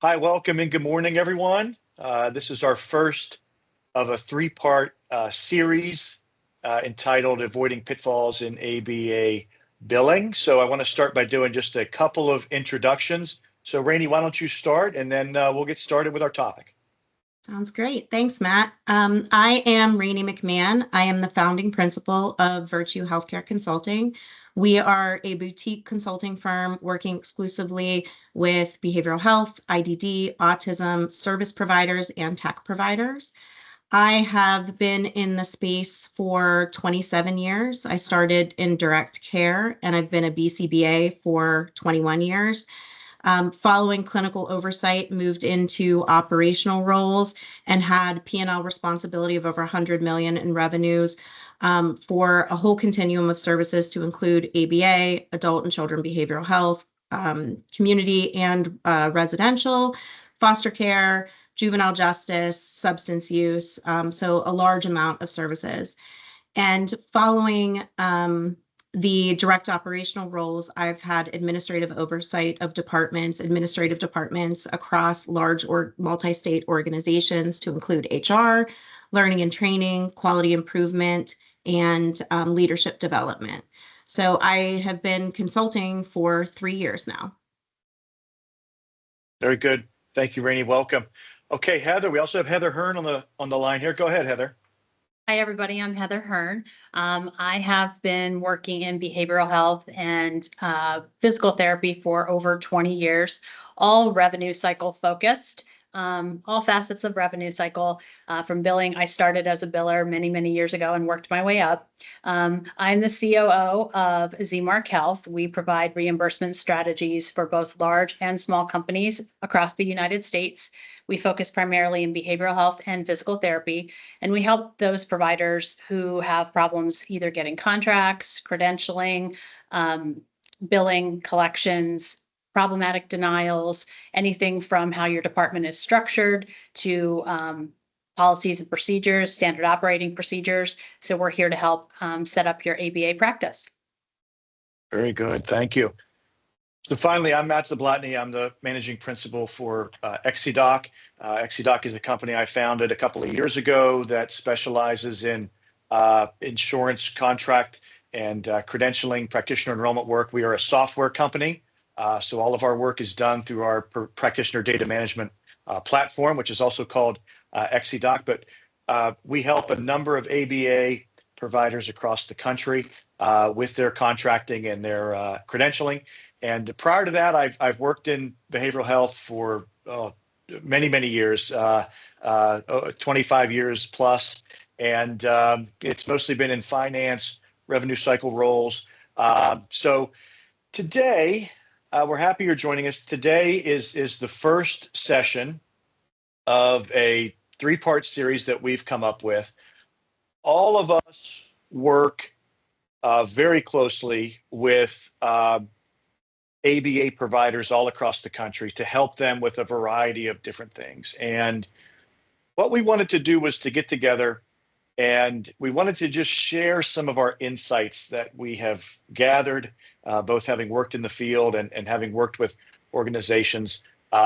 Hi, welcome and good morning, everyone. This is our first of a three-part series entitled Avoiding Pitfalls in ABA Billing. So I want to start by doing just a couple of introductions. So Rayni, why don't you start and then we'll get started with our topic. Sounds great. Thanks, Matt. I am Rayni McMahon. I am the founding principal of Virtue Healthcare Consulting. We are a boutique consulting firm working exclusively with behavioral health, IDD, autism, service providers, and tech providers. I have been in the space for 27 years. I started in direct care, and I've been a BCBA for 21 years. Following clinical oversight, moved into operational roles and had P&L responsibility of over 100 million in revenues for a whole continuum of services to include ABA, adult and children behavioral health, community and residential, foster care, juvenile justice, substance use, so a large amount of services. And following the direct operational roles, I've had administrative oversight of administrative departments across large or multi-state organizations to include HR, learning and training, quality improvement, and leadership development. So I have been consulting for 3 years now. Very good. Thank you, Rayni. Welcome. Okay, Heather, we also have Heather Hearn on the line here. Go ahead, Heather. Hi, everybody. I'm Heather Hearn. I have been working in behavioral health and physical therapy for over 20 years, all revenue cycle focused, all facets of revenue cycle. From billing, I started as a biller many years ago and worked my way up. I'm the COO of ZMark Health. We provide reimbursement strategies for both large and small companies across the United States. We focus primarily in behavioral health and physical therapy, and we help those providers who have problems either getting contracts, credentialing, billing, collections, problematic denials, anything from how your department is structured to policies and procedures, standard operating procedures. So we're here to help set up your ABA practice. Very good. Thank you. So finally, I'm Matt Zablotny. I'm the managing principal for exydoc. Exydoc is a company I founded a couple of years ago that specializes in insurance contract and credentialing, practitioner enrollment work. We are a software company. So all of our work is done through our practitioner data management platform, which is also called exydoc. But we help a number of ABA providers across the country with their contracting and their credentialing. And prior to that, I've worked in behavioral health for many years, 25 years plus. And it's mostly been in finance, revenue cycle roles. So today, we're happy you're joining us. Today is the first session of a three-part series that we've come up with. All of us work very closely with ABA providers all across the country to help them with a variety of different things. And what we wanted to do was to get together and we wanted to just share some of our insights that we have gathered, both having worked in the field and having worked with organizations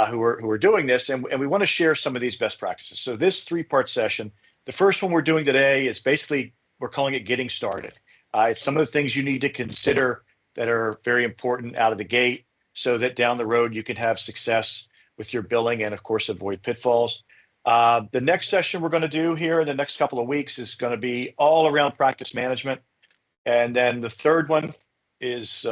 who are doing this. And we want to share some of these best practices. So this three-part session, the first one we're doing today is basically, we're calling it Getting Started. It's some of the things you need to consider that are very important out of the gate so that down the road you can have success with your billing and, of course, avoid pitfalls. The next session we're going to do here in the next couple of weeks is going to be all around practice management. And then the third one is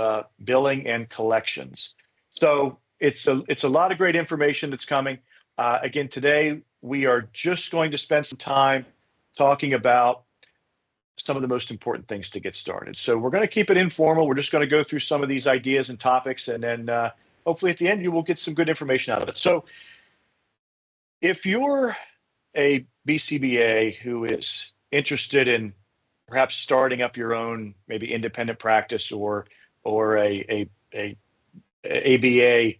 billing and collections. So it's a lot of great information that's coming. Again, today we are just going to spend some time talking about some of the most important things to get started. So we're going to keep it informal. We're just going to go through some of these ideas and topics, and then hopefully at the end you will get some good information out of it. So if you're a BCBA who is interested in perhaps starting up your own maybe independent practice or a ABA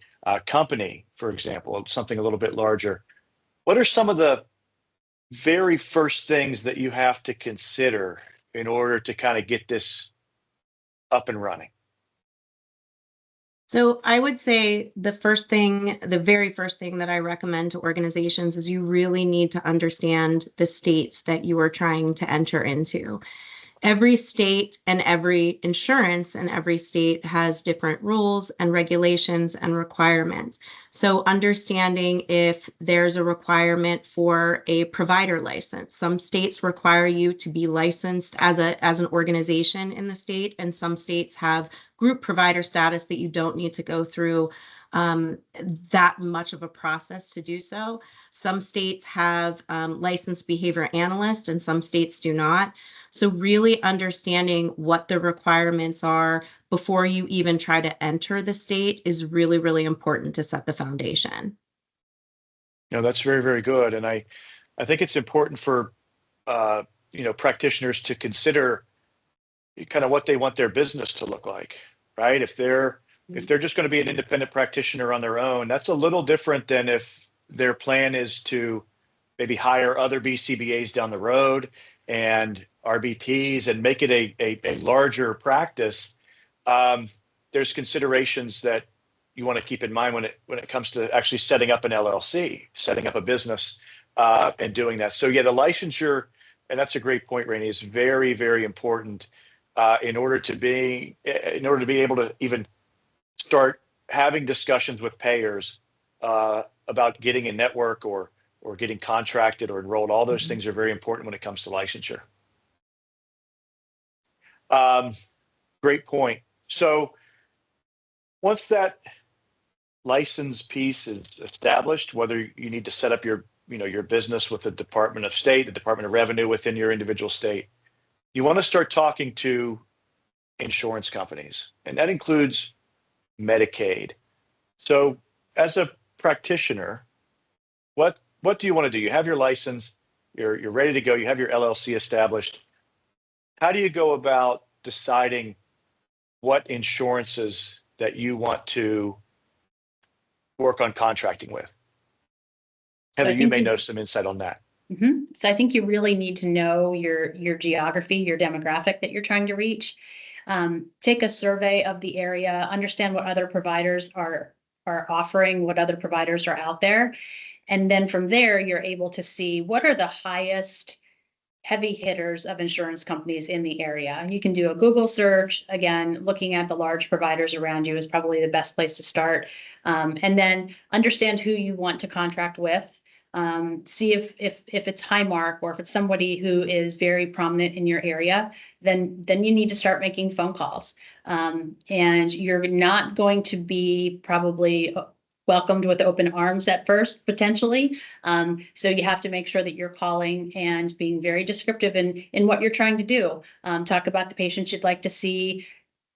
company, for example, something a little bit larger, what are some of the very first things that you have to consider in order to kind of get this up and running? So I would say the very first thing that I recommend to organizations is you really need to understand the states that you are trying to enter into. Every state and every insurance and every state has different rules and regulations and requirements. So understanding if there's a requirement for a provider license. Some states require you to be licensed as an organization in the state, and some states have group provider status that you don't need to go through that much of a process to do so. Some states have licensed behavior analysts and some states do not. So really understanding what the requirements are before you even try to enter the state is really, really important to set the foundation. No, that's very, very good. And I think it's important for, practitioners to consider kind of what they want their business to look like, right? If they're just going to be an independent practitioner on their own, that's a little different than if their plan is to maybe hire other BCBAs down the road and RBTs and make it a larger practice. There's considerations that you want to keep in mind when it comes to actually setting up an LLC, setting up a business, and doing that. So yeah, the licensure, and that's a great point, Rayni, is very, very important in order to be able to even start having discussions with payers about getting a network or getting contracted or enrolled. All those things are very important when it comes to licensure. Great point. So once that license piece is established, whether you need to set up your business with the Department of State, the Department of Revenue within your individual state, you want to start talking to insurance companies, and that includes Medicaid. So as a practitioner, what do you want to do? You have your license, you're ready to go, you have your LLC established. How do you go about deciding what insurances that you want to work on contracting with? Heather, you may know some insight on that. So I think you really need to know your geography, your demographic that you're trying to reach. Take a survey of the area, understand what other providers are offering, what other providers are out there. And then from there, you're able to see what are the highest heavy hitters of insurance companies in the area. You can do a Google search. Again, looking at the large providers around you is probably the best place to start. And then understand who you want to contract with. See if it's Highmark or if it's somebody who is very prominent in your area, then you need to start making phone calls. And you're not going to be probably welcomed with open arms at first, potentially. So you have to make sure that you're calling and being very descriptive in what you're trying to do. Talk about the patients you'd like to see,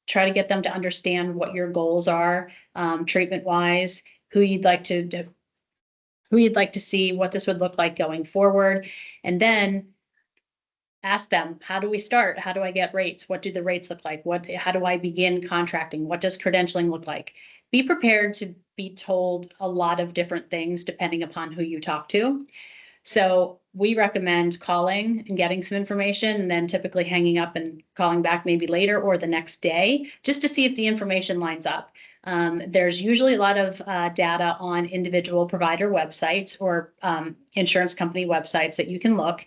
try to get them to understand what your goals are, treatment-wise, who you'd like to see, what this would look like going forward. And then ask them, how do we start? How do I get rates? What do the rates look like? How do I begin contracting? What does credentialing look like? Be prepared to be told a lot of different things depending upon who you talk to. So we recommend calling and getting some information and then typically hanging up and calling back maybe later or the next day just to see if the information lines up. There's usually a lot of data on individual provider websites or insurance company websites that you can look.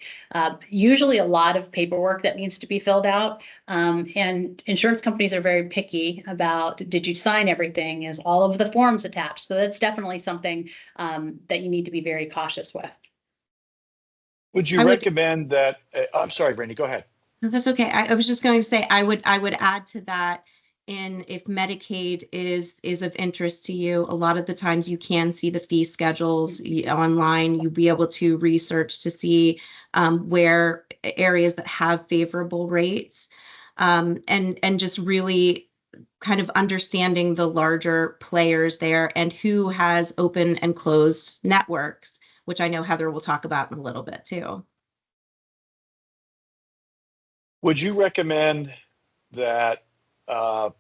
Usually a lot of paperwork that needs to be filled out. And insurance companies are very picky about, did you sign everything? Is all of the forms attached? So that's definitely something that you need to be very cautious with. Would you recommend that? I'm sorry, Brandy, go ahead. No, that's okay. I was just going to say, I would add to that. And if Medicaid is of interest to you, a lot of the times you can see the fee schedules online. You'll be able to research to see where areas that have favorable rates, and just really kind of understanding the larger players there and who has open and closed networks, which I know Heather will talk about in a little bit too. Would you recommend that a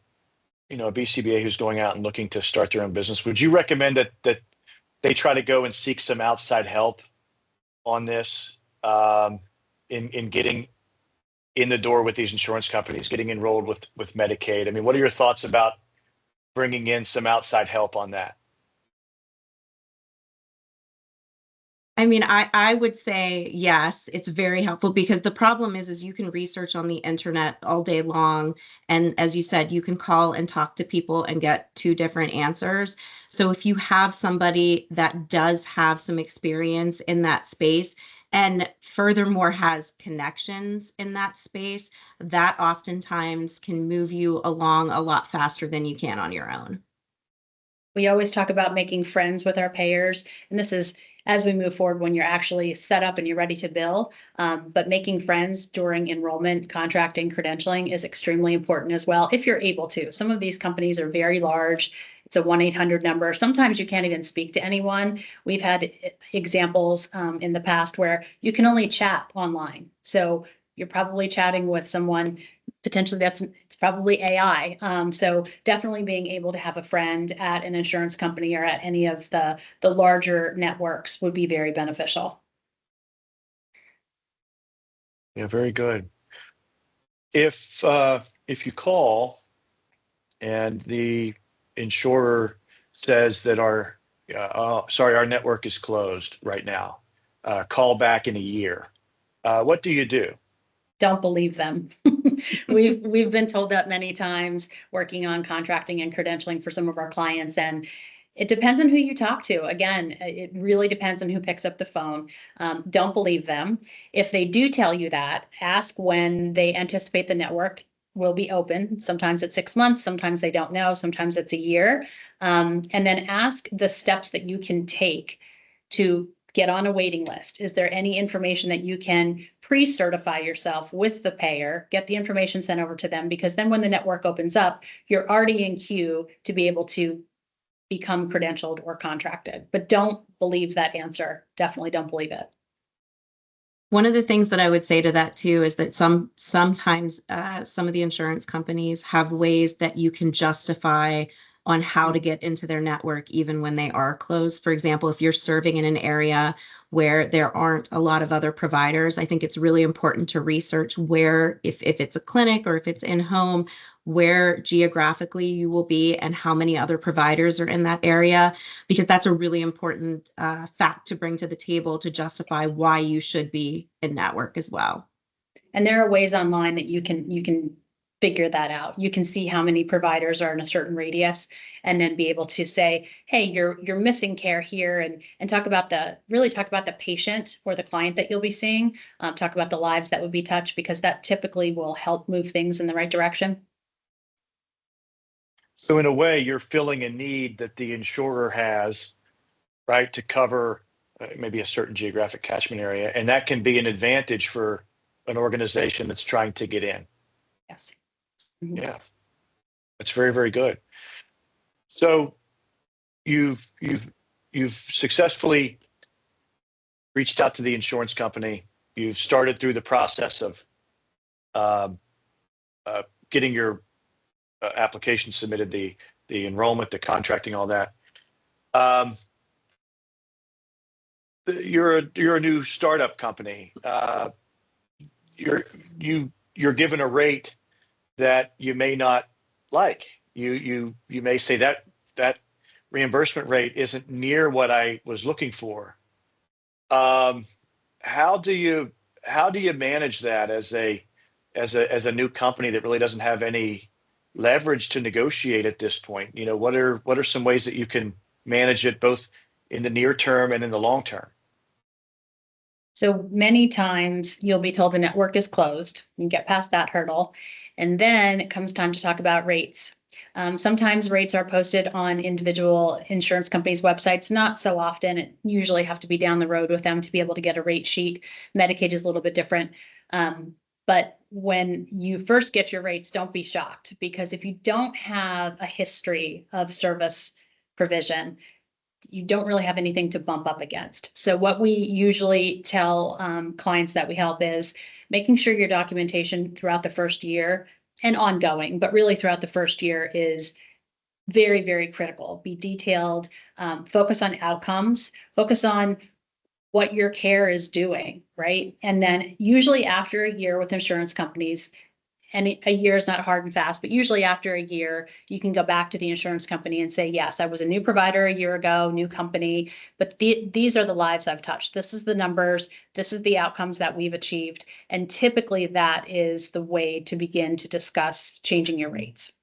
BCBA who's going out and looking to start their own business, would you recommend that they try to go and seek some outside help on this in getting in the door with these insurance companies, getting enrolled with Medicaid? I mean, what are your thoughts about bringing in some outside help on that? I mean, I would say yes, it's very helpful because the problem is you can research on the internet all day long. And as you said, you can call and talk to people and get two different answers. So if you have somebody that does have some experience in that space and furthermore has connections in that space, that oftentimes can move you along a lot faster than you can on your own. We always talk about making friends with our payers, and this is as we move forward when you're actually set up and you're ready to bill. But making friends during enrollment, contracting, credentialing is extremely important as well, if you're able to. Some of these companies are very large. It's a 1-800 number. Sometimes you can't even speak to anyone. We've had examples in the past where you can only chat online. So you're probably chatting with someone potentially it's probably AI. So definitely being able to have a friend at an insurance company or at any of the larger networks would be very beneficial. Yeah, very good. If you call and the insurer says that our network is closed right now, call back in a year, what do you do? Don't believe them. We've been told that many times working on contracting and credentialing for some of our clients, and it depends on who you talk to. Again, it really depends on who picks up the phone. Don't believe them. If they do tell you that, ask when they anticipate the network will be open. Sometimes it's 6 months, sometimes they don't know, sometimes it's a year. And then ask the steps that you can take to get on a waiting list. Is there any information that you can pre-certify yourself with the payer, get the information sent over to them? Because then when the network opens up, you're already in queue to be able to become credentialed or contracted. But don't believe that answer. Definitely don't believe it. One of the things that I would say to that too is that sometimes some of the insurance companies have ways that you can justify on how to get into their network even when they are closed. For example, if you're serving in an area where there aren't a lot of other providers, I think it's really important to research where, if it's a clinic or if it's in home, where geographically you will be and how many other providers are in that area, because that's a really important fact to bring to the table to justify why you should be in network as well. And there are ways online that you can figure that out. You can see how many providers are in a certain radius and then be able to say, hey, you're missing care here, and talk about the patient or the client that you'll be seeing, talk about the lives that would be touched, because that typically will help move things in the right direction. So in a way, you're filling a need that the insurer has, right, to cover maybe a certain geographic catchment area, and that can be an advantage for an organization that's trying to get in. Yes. Yeah, that's very, very good. So you've successfully reached out to the insurance company. You've started through the process of getting your application submitted, the enrollment, the contracting, all that. You're a new startup company. You're given a rate that you may not like. You may say that reimbursement rate isn't near what I was looking for. How do you manage that as a new company that really doesn't have any leverage to negotiate at this point? You know, what are some ways that you can manage it both in the near term and in the long term? So many times you'll be told the network is closed. You get past that hurdle. And then it comes time to talk about rates. Sometimes rates are posted on individual insurance companies' websites, not so often. It usually have to be down the road with them to be able to get a rate sheet. Medicaid is a little bit different. But when you first get your rates, don't be shocked, because if you don't have a history of service provision, you don't really have anything to bump up against. So what we usually tell clients that we help is making sure your documentation throughout the first year and ongoing, but really throughout the first year, is very, very critical. Be detailed, focus on outcomes, focus on what your care is doing, right? And then usually after a year with insurance companies, and a year is not hard and fast, but usually after a year, you can go back to the insurance company and say, yes, I was a new provider a year ago, new company, but these are the lives I've touched. This is the numbers. This is the outcomes that we've achieved. And typically that is the way to begin to discuss changing your rates.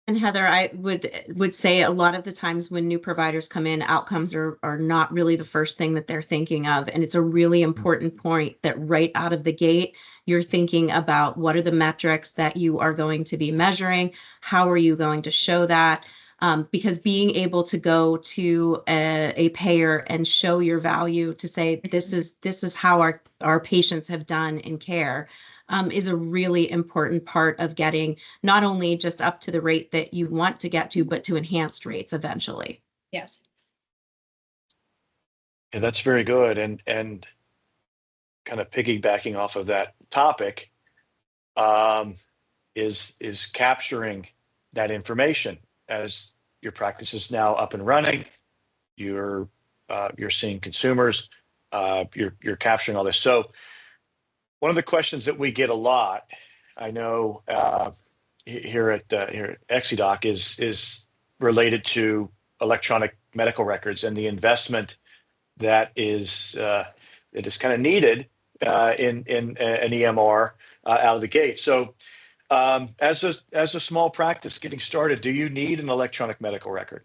And Heather, I would say a lot of the times when new providers come in, outcomes are not really the first thing that they're thinking of. And it's a really important point that right out of the gate, you're thinking about what are the metrics that you are going to be measuring? How are you going to show that? Because being able to go to a payer and show your value to say, this is how our patients have done in care. Is a really important part of getting not only just up to the rate that you want to get to, but to enhanced rates eventually. Yes. Yeah, that's very good. And kind of piggybacking off of that topic, is capturing that information as your practice is now up and running. You're seeing consumers, you're capturing all this. So one of the questions that we get a lot, I know, here at exydoc is related to electronic medical records and the investment that is kind of needed in an EMR out of the gate. So, as a small practice getting started, do you need an electronic medical record?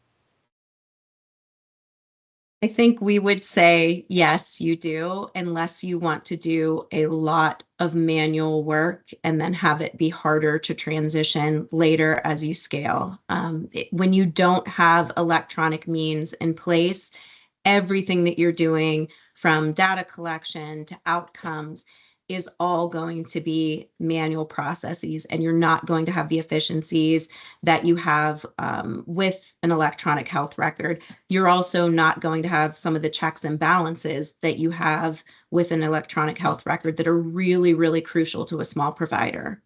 I think we would say, yes, you do, unless you want to do a lot of manual work and then have it be harder to transition later as you scale. When you don't have electronic means in place, everything that you're doing from data collection to outcomes is all going to be manual processes, and you're not going to have the efficiencies that you have with an electronic health record. You're also not going to have some of the checks and balances that you have with an electronic health record that are really, really crucial to a small provider.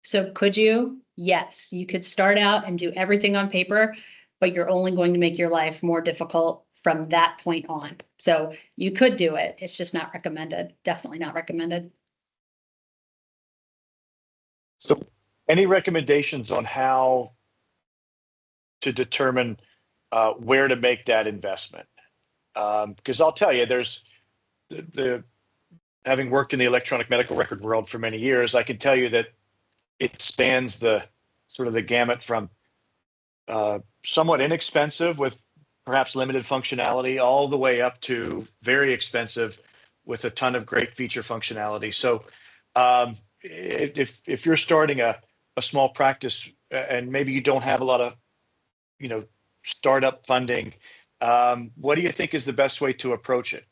So could you? Yes, you could start out and do everything on paper, but you're only going to make your life more difficult from that point on. So you could do it. It's just not recommended. Definitely not recommended. So any recommendations on how to determine where to make that investment? Because I'll tell you, there's having worked in the electronic medical record world for many years, I can tell you that it spans the sort of the gamut from somewhat inexpensive with perhaps limited functionality, all the way up to very expensive with a ton of great feature functionality. So if you're starting a small practice and maybe you don't have a lot of, startup funding, what do you think is the best way to approach it?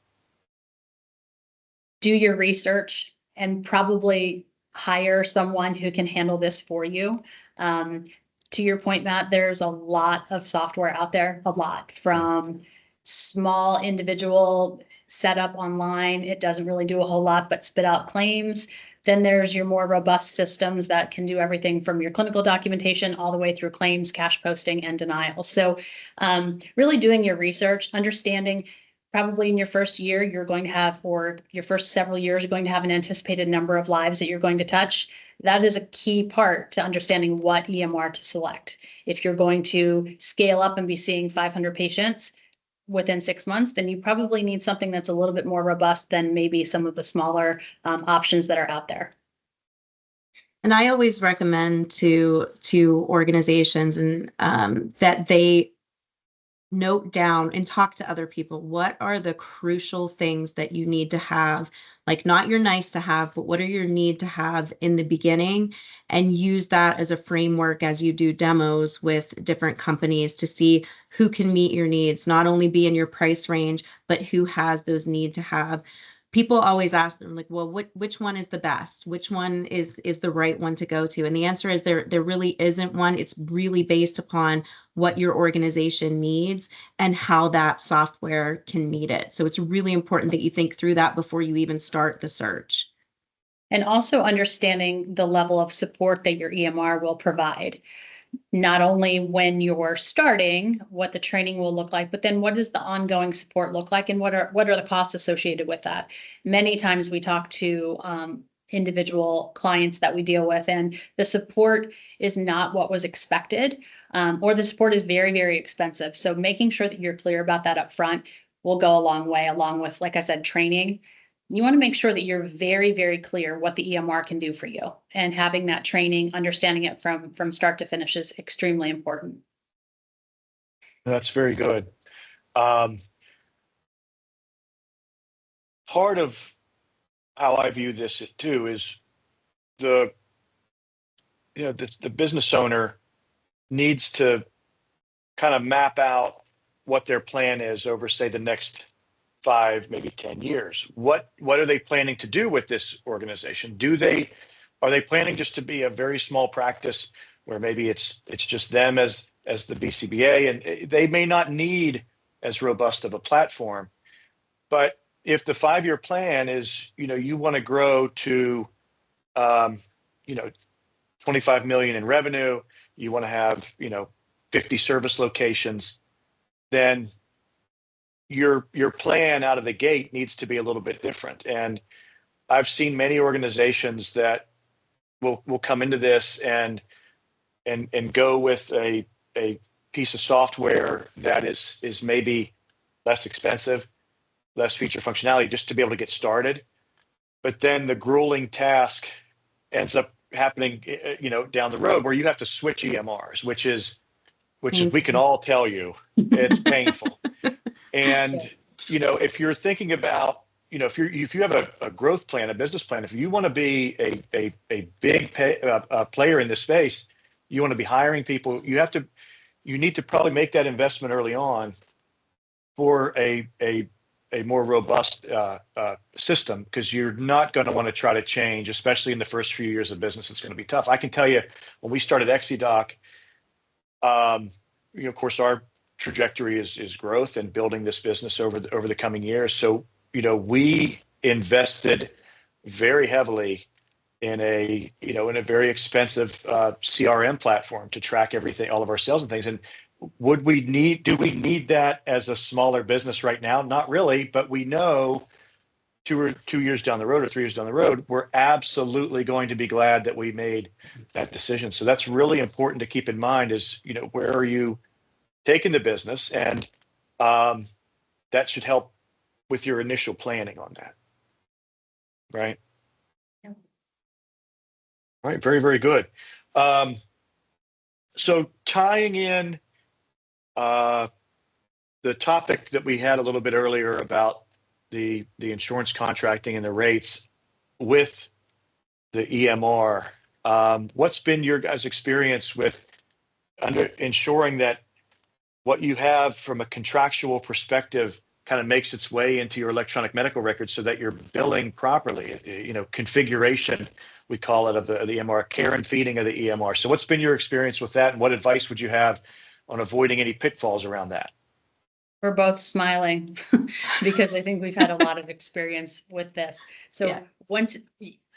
Do your research and probably hire someone who can handle this for you. To your point, Matt, there's a lot of software out there, a lot from small individual setup online. It doesn't really do a whole lot, but spit out claims. Then there's your more robust systems that can do everything from your clinical documentation all the way through claims, cash posting, and denial. So really doing your research, understanding probably in your first year, you're going to have, or your first several years, you're going to have an anticipated number of lives that you're going to touch. That is a key part to understanding what EMR to select. If you're going to scale up and be seeing 500 patients within 6 months, then you probably need something that's a little bit more robust than maybe some of the smaller options that are out there. And I always recommend to organizations and that they note down and talk to other people. What are the crucial things that you need to have? Like, not your nice to have, but what are your need to have in the beginning, and use that as a framework as you do demos with different companies to see who can meet your needs, not only be in your price range, but who has those need to have. People always ask them, like, well, which one is the best? Which one is the right one to go to? And the answer is there really isn't one. It's really based upon what your organization needs and how that software can meet it. So it's really important that you think through that before you even start the search. And also understanding the level of support that your EMR will provide. Not only when you're starting, what the training will look like, but then what does the ongoing support look like, and what are the costs associated with that? Many times we talk to individual clients that we deal with, and the support is not what was expected, or the support is very, very expensive. So making sure that you're clear about that up front will go a long way, along with, like I said, training. You want to make sure that you're very, very clear what the EMR can do for you, and having that training, understanding it from start to finish is extremely important. That's very good. Part of how I view this too is the business owner needs to kind of map out what their plan is over, say, the next 5, maybe 10 years. What are they planning to do with this organization? Are they planning just to be a very small practice where maybe it's just them as the BCBA, and they may not need as robust of a platform? But if the 5-year plan is, you want to grow to, 25 million in revenue, you want to have, 50 service locations, then your plan out of the gate needs to be a little bit different. And I've seen many organizations that will come into this and go with a piece of software that is maybe less expensive, less feature functionality, just to be able to get started. But then the grueling task ends up happening, down the road, where you have to switch EMRs, which is we can all tell you, it's painful. And, if you're thinking about, if you have a growth plan, a business plan, if you want to be a big player in this space, you want to be hiring people, you need to probably make that investment early on for a more robust system, because you're not going to want to try to change, especially in the first few years of business. It's going to be tough. I can tell you, when we started exydoc, of course, our trajectory is growth and building this business over the coming years. So, we invested very heavily in a very expensive CRM platform to track everything, all of our sales and things. And do we need that as a smaller business right now? Not really, but we know 2 years down the road or 3 years down the road, we're absolutely going to be glad that we made that decision. So that's really important to keep in mind is, where are you taking the business? And that should help with your initial planning on that. Right? Yeah. All right. Very, very good. So tying in the topic that we had a little bit earlier about the insurance contracting and the rates with the EMR, what's been your guys' experience with ensuring that what you have from a contractual perspective kind of makes its way into your electronic medical records so that you're billing properly? Configuration, we call it, of the EMR, care and feeding of the EMR. So what's been your experience with that, and what advice would you have on avoiding any pitfalls around that? We're both smiling because I think we've had a lot of experience with this. So Yeah. Once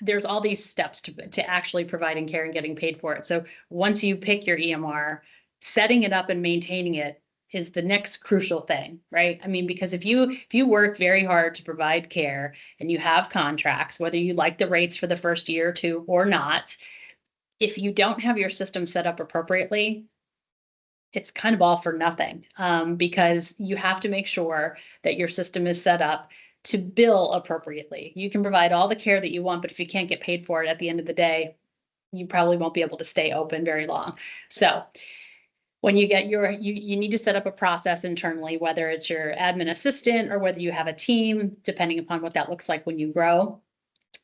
there's all these steps to actually providing care and getting paid for it. So once you pick your EMR, setting it up and maintaining it is the next crucial thing, right? I mean, because if you work very hard to provide care and you have contracts, whether you like the rates for the first year or two or not, if you don't have your system set up appropriately, it's kind of all for nothing, because you have to make sure that your system is set up to bill appropriately. You can provide all the care that you want, but if you can't get paid for it at the end of the day, you probably won't be able to stay open very long. So when you get you need to set up a process internally, whether it's your admin assistant or whether you have a team, depending upon what that looks like when you grow.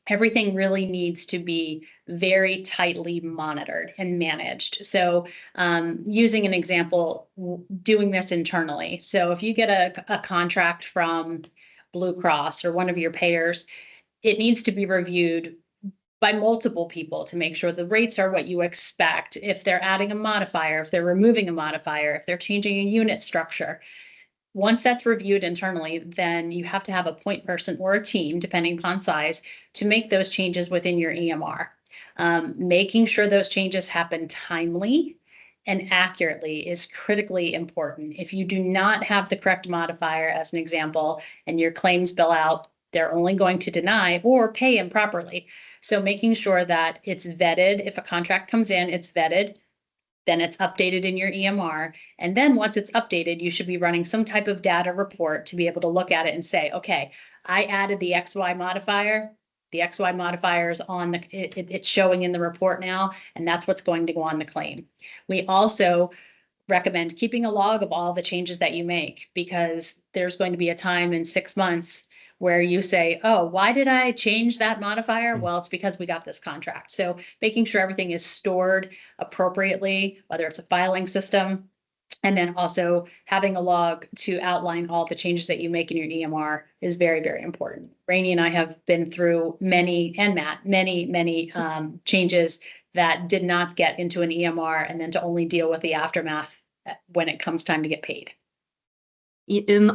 Everything really needs to be very tightly monitored and managed. So using an example, doing this internally. So if you get a contract from Blue Cross or one of your payers, it needs to be reviewed by multiple people to make sure the rates are what you expect. If they're adding a modifier, if they're removing a modifier, if they're changing a unit structure. Once that's reviewed internally, then you have to have a point person or a team, depending upon size, to make those changes within your EMR. Making sure those changes happen timely and accurately is critically important. If you do not have the correct modifier, as an example, and your claims bill out They're only going to deny or pay improperly. So making sure that it's vetted. If a contract comes in, it's vetted, then it's updated in your EMR. And then once it's updated, you should be running some type of data report to be able to look at it and say, okay, I added the XY modifier. The XY modifier is on the, it's showing in the report now, and that's what's going to go on the claim. We also recommend keeping a log of all the changes that you make, because there's going to be a time in 6 months where you say, oh, why did I change that modifier? Well, it's because we got this contract. So making sure everything is stored appropriately, whether it's a filing system, and then also having a log to outline all the changes that you make in your EMR is very, very important. Rayni and I have been through many, and Matt, many changes that did not get into an EMR, and then to only deal with the aftermath when it comes time to get paid.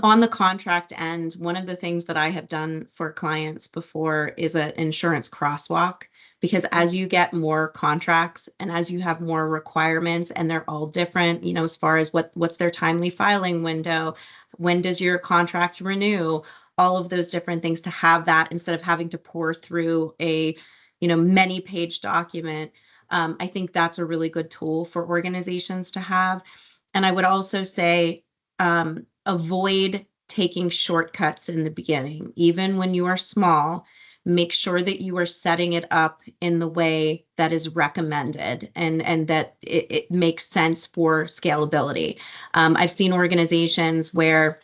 On the contract end, one of the things that I have done for clients before is an insurance crosswalk, because as you get more contracts and as you have more requirements, and they're all different, you know, as far as what's their timely filing window, when does your contract renew, all of those different things, to have that instead of having to pour through a, you know, many page document. I think that's a really good tool for organizations to have. And I would also say, avoid taking shortcuts in the beginning. Even when you are small, make sure that you are setting it up in the way that is recommended, and that it makes sense for scalability. I've seen organizations where,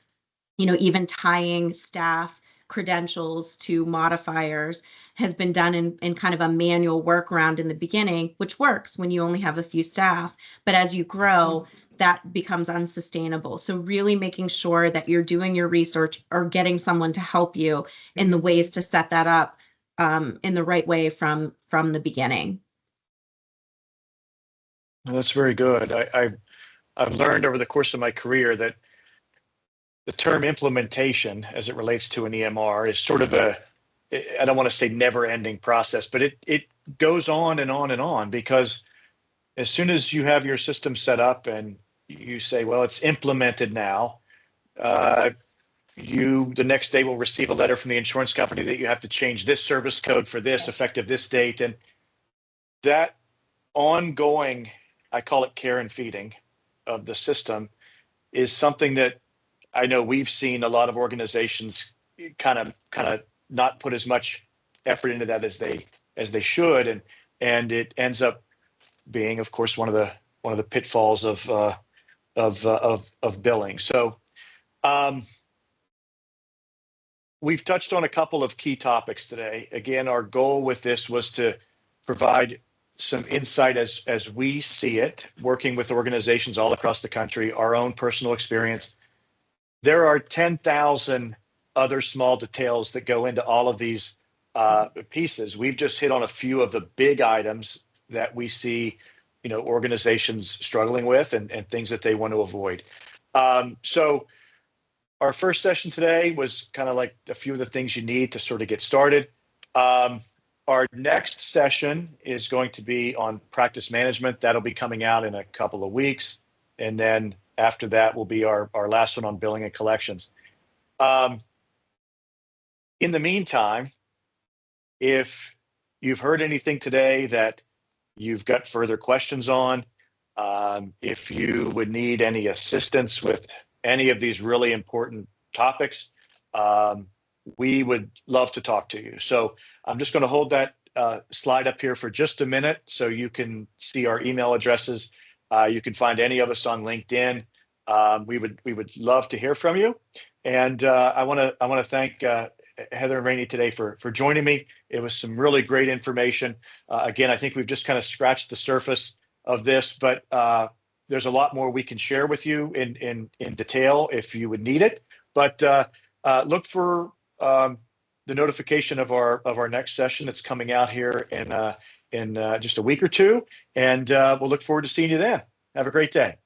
you know, even tying staff credentials to modifiers has been done in kind of a manual workaround in the beginning, which works when you only have a few staff. But as you grow, that becomes unsustainable. So really making sure that you're doing your research or getting someone to help you in the ways to set that up in the right way from the beginning. Well, that's very good. I've learned over the course of my career that the term implementation, as it relates to an EMR, is sort of a, I don't want to say never-ending process, but it goes on and on and on, because as soon as you have your system set up and you say, well, it's implemented now, you the next day will receive a letter from the insurance company that you have to change this service code for this, effective this date. And that ongoing, I call it care and feeding of the system, is something that I know we've seen a lot of organizations kind of not put as much effort into that as they should, and it ends up being, of course, one of the pitfalls of billing. So we've touched on a couple of key topics today. Again, our goal with this was to provide some insight as we see it, working with organizations all across the country, our own personal experience. There are 10,000 other small details that go into all of these pieces. We've just hit on a few of the big items that we see, you know, organizations struggling with, and things that they want to avoid. So our first session today was kind of like a few of the things you need to sort of get started. Our next session is going to be on practice management. That'll be coming out in a couple of weeks. And then after that will be our last one on billing and collections. In the meantime, if you've heard anything today that you've got further questions on, if you would need any assistance with any of these really important topics, we would love to talk to you. So I'm just going to hold that slide up here for just a minute so you can see our email addresses. You can find any of us on LinkedIn. We would love to hear from you. And I want to thank Heather and Rayni today for joining me. It was some really great information. Again, I think we've just kind of scratched the surface of this, but there's a lot more we can share with you in detail if you would need it. But look for the notification of our next session that's coming out here in just a week or two, and we'll look forward to seeing you then. Have a great day.